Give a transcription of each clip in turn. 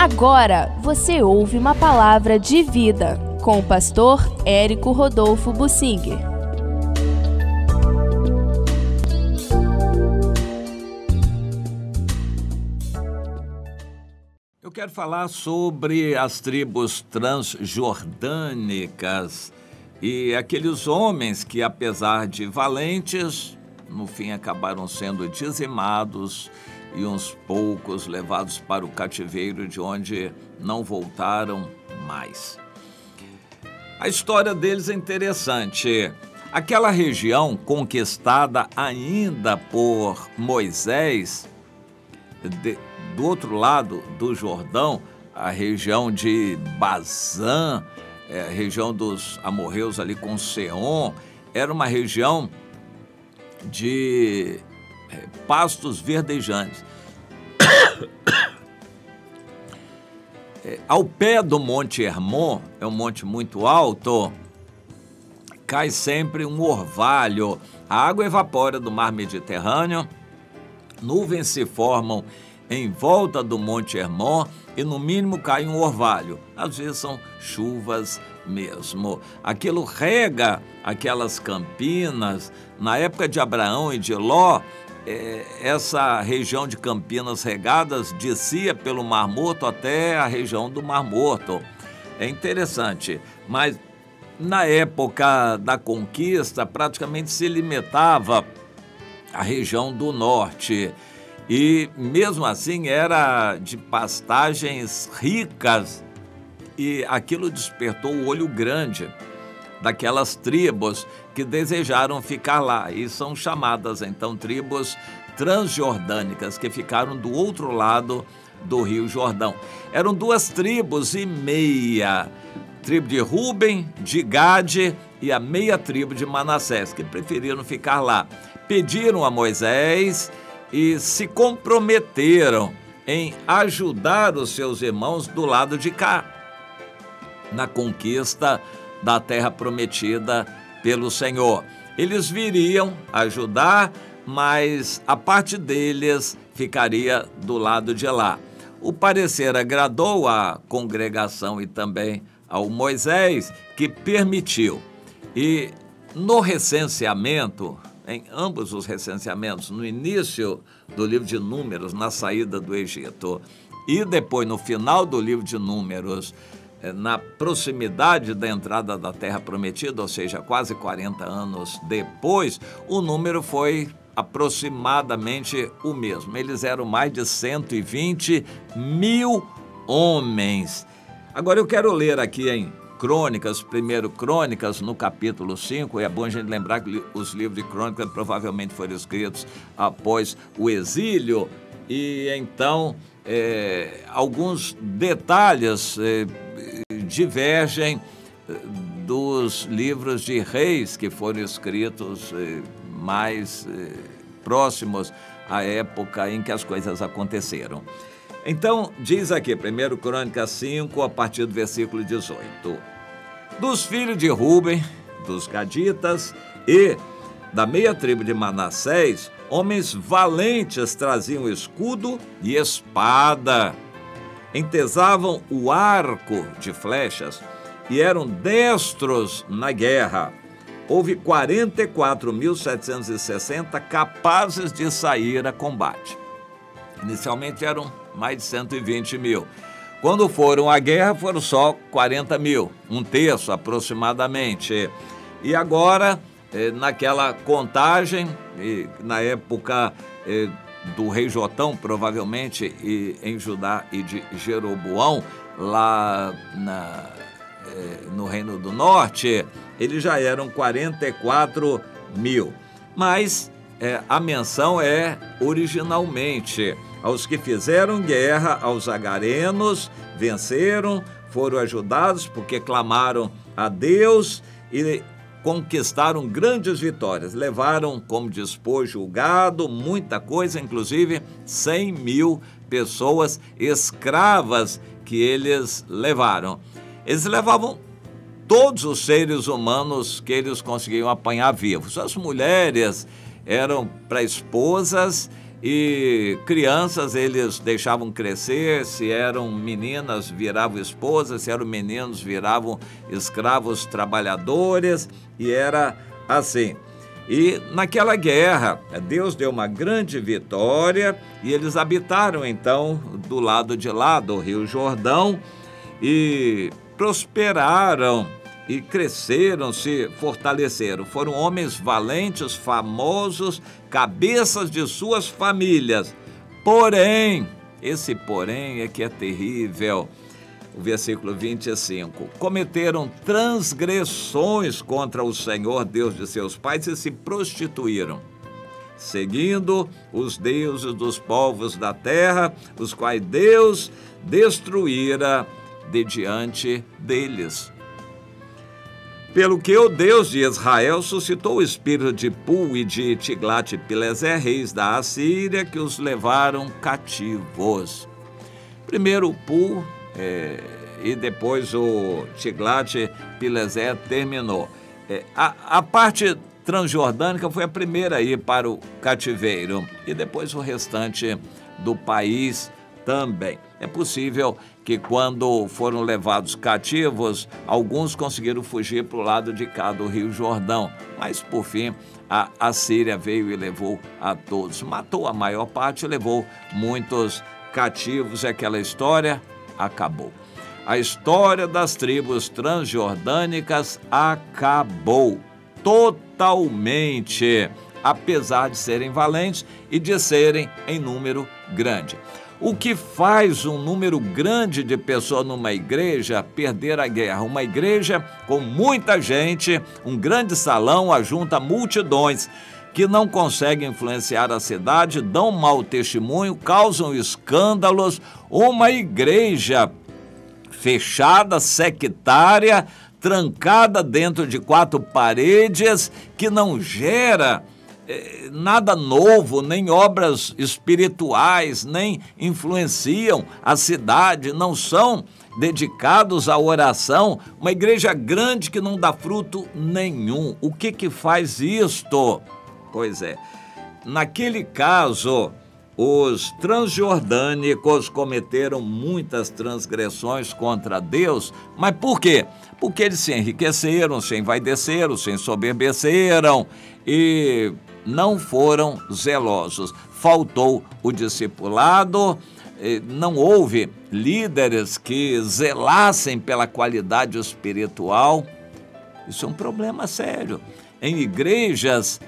Agora você ouve uma palavra de vida com o pastor Érico Rodolfo Bussinger. Eu quero falar sobre as tribos transjordânicas e aqueles homens que, apesar de valentes, no fim acabaram sendo dizimados e uns poucos levados para o cativeiro, de onde não voltaram mais. A história deles é interessante. Aquela região conquistada ainda por Moisés, do outro lado do Jordão, a região de Bazã, a região dos amorreus ali com Seom, era uma região de pastos verdejantes. Ao pé do Monte Hermon, é um monte muito alto, cai sempre um orvalho. A água evapora do mar Mediterrâneo, nuvens se formam em volta do Monte Hermon e no mínimo cai um orvalho. Às vezes são chuvas mesmo. Aquilo rega aquelas campinas. Na época de Abraão e de Ló, essa região de campinas regadas descia pelo Mar Morto até a região do Mar Morto. É interessante, mas na época da conquista praticamente se limitava à região do norte. E mesmo assim era de pastagens ricas, e aquilo despertou o olho grande daquelas tribos que desejaram ficar lá, e são chamadas então tribos transjordânicas, que ficaram do outro lado do Rio Jordão. Eram 2,5 tribos, tribo de Ruben, de Gade e a meia tribo de Manassés, que preferiram ficar lá. Pediram a Moisés e se comprometeram em ajudar os seus irmãos do lado de cá, na conquista da terra prometida pelo Senhor. Eles viriam ajudar, mas a parte deles ficaria do lado de lá. O parecer agradou à congregação e também ao Moisés, que permitiu. E no recenseamento, em ambos os recenseamentos, no início do livro de Números, na saída do Egito, e depois no final do livro de Números, na proximidade da entrada da Terra Prometida, ou seja, quase 40 anos depois, o número foi aproximadamente o mesmo. Eles eram mais de 120 mil homens. Agora eu quero ler aqui em Crônicas, 1 Crônicas, no capítulo 5, é bom a gente lembrar que os livros de Crônicas provavelmente foram escritos após o exílio, e então alguns detalhes divergem dos livros de reis que foram escritos mais próximos à época em que as coisas aconteceram. Então, diz aqui, 1 Crônicas 5, a partir do versículo 18. Dos filhos de Ruben, dos gaditas e da meia tribo de Manassés, homens valentes traziam escudo e espada, entesavam o arco de flechas e eram destros na guerra. Houve 44.760 capazes de sair a combate. Inicialmente eram mais de 120 mil. Quando foram à guerra, foram só 40 mil, um terço aproximadamente. E agora, naquela contagem, na época do rei Jotão, provavelmente, e em Judá e de Jeroboão, lá no Reino do Norte, eles já eram 44 mil. Mas a menção é originalmente aos que fizeram guerra aos agarenos, venceram, foram ajudados porque clamaram a Deus e conquistaram grandes vitórias. Levaram como despojo o gado, muita coisa, inclusive 100 mil pessoas escravas que eles levaram. Eles levavam todos os seres humanos que eles conseguiam apanhar vivos. As mulheres eram para esposas e crianças eles deixavam crescer, se eram meninas viravam esposas, se eram meninos viravam escravos trabalhadores, e era assim. E naquela guerra, Deus deu uma grande vitória e eles habitaram então do lado de lá do Rio Jordão e prosperaram e cresceram, se fortaleceram. Foram homens valentes, famosos, cabeças de suas famílias. Porém, esse porém é que é terrível. O versículo 25, cometeram transgressões contra o Senhor, Deus de seus pais, e se prostituíram, seguindo os deuses dos povos da terra, os quais Deus destruíra de diante deles. Pelo que o Deus de Israel suscitou o espírito de Pul e de Tiglat-Pileser, reis da Assíria, que os levaram cativos. Primeiro Pul e depois o Tiglat-Pileser terminou. A parte transjordânica foi a primeira a ir para o cativeiro e depois o restante do país também. É possível que quando foram levados cativos, alguns conseguiram fugir para o lado de cá do Rio Jordão, mas por fim a Assíria veio e levou a todos. Matou a maior parte e levou muitos cativos, e aquela história acabou. A história das tribos transjordânicas acabou totalmente, apesar de serem valentes e de serem em número grande. O que faz um número grande de pessoas numa igreja perder a guerra? Uma igreja com muita gente, um grande salão, ajunta multidões que não conseguem influenciar a cidade, dão mau testemunho, causam escândalos. Uma igreja fechada, sectária, trancada dentro de quatro paredes, que não gera nada novo, nem obras espirituais, nem influenciam a cidade, não são dedicados à oração. Uma igreja grande que não dá fruto nenhum. O que faz isto? Pois é, naquele caso, os transjordânicos cometeram muitas transgressões contra Deus. Mas por quê? Porque eles se enriqueceram, se envaideceram, se ensoberbeceram e não foram zelosos. Faltou o discipulado, não houve líderes que zelassem pela qualidade espiritual. Isso é um problema sério. Em igrejas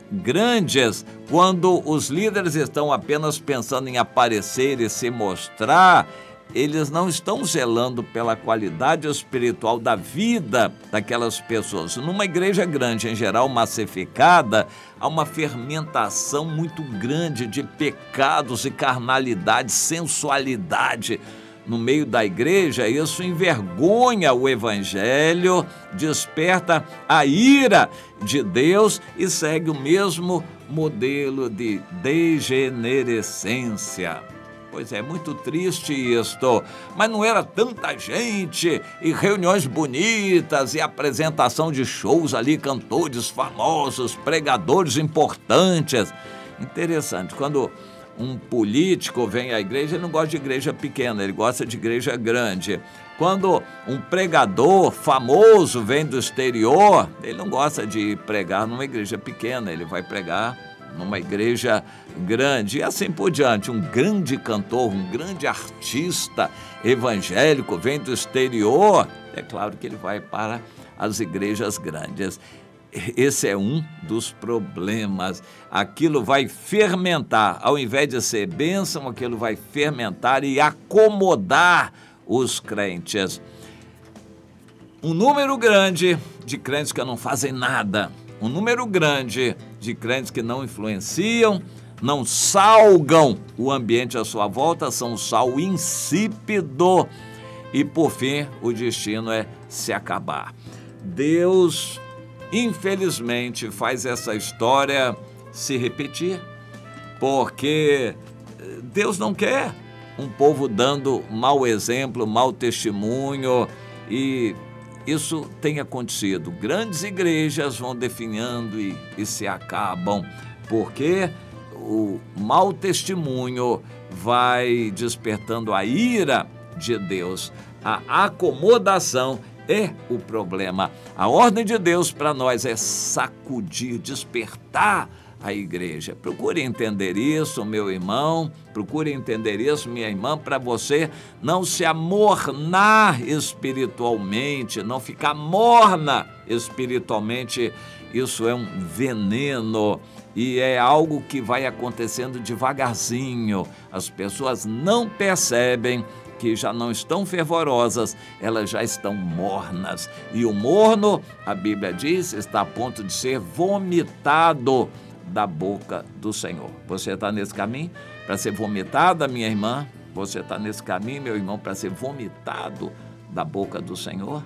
grandes, quando os líderes estão apenas pensando em aparecer e se mostrar, eles não estão zelando pela qualidade espiritual da vida daquelas pessoas. Numa igreja grande, em geral massificada, há uma fermentação muito grande de pecados e carnalidade, sensualidade. No meio da igreja, isso envergonha o evangelho, desperta a ira de Deus e segue o mesmo modelo de degenerescência. Pois é, muito triste isto, mas não era tanta gente e reuniões bonitas e apresentação de shows ali, cantores famosos, pregadores importantes. Interessante, quando um político vem à igreja, ele não gosta de igreja pequena, ele gosta de igreja grande. Quando um pregador famoso vem do exterior, ele não gosta de pregar numa igreja pequena, ele vai pregar numa igreja grande, e assim por diante. Um grande cantor, um grande artista evangélico vem do exterior, é claro que ele vai para as igrejas grandes. Esse é um dos problemas. Aquilo vai fermentar, ao invés de ser bênção, aquilo vai fermentar e acomodar os crentes. Um número grande de crentes que não fazem nada, um número grande de crentes que não influenciam, não salgam o ambiente à sua volta, são um sal insípido e, por fim, o destino é se acabar. Deus, infelizmente, faz essa história se repetir, porque Deus não quer um povo dando mau exemplo, mau testemunho, e isso tem acontecido. Grandes igrejas vão definhando e se acabam, porque o mau testemunho vai despertando a ira de Deus. A acomodação é o problema. A ordem de Deus para nós é sacudir, despertar a igreja. Procure entender isso, meu irmão, procure entender isso, minha irmã, para você não se amornar espiritualmente, não ficar morna espiritualmente. Isso é um veneno e é algo que vai acontecendo devagarzinho. As pessoas não percebem que já não estão fervorosas, elas já estão mornas. E o morno, a Bíblia diz, está a ponto de ser vomitado da boca do Senhor. Você está nesse caminho para ser vomitado, minha irmã? Você está nesse caminho, meu irmão, para ser vomitado da boca do Senhor?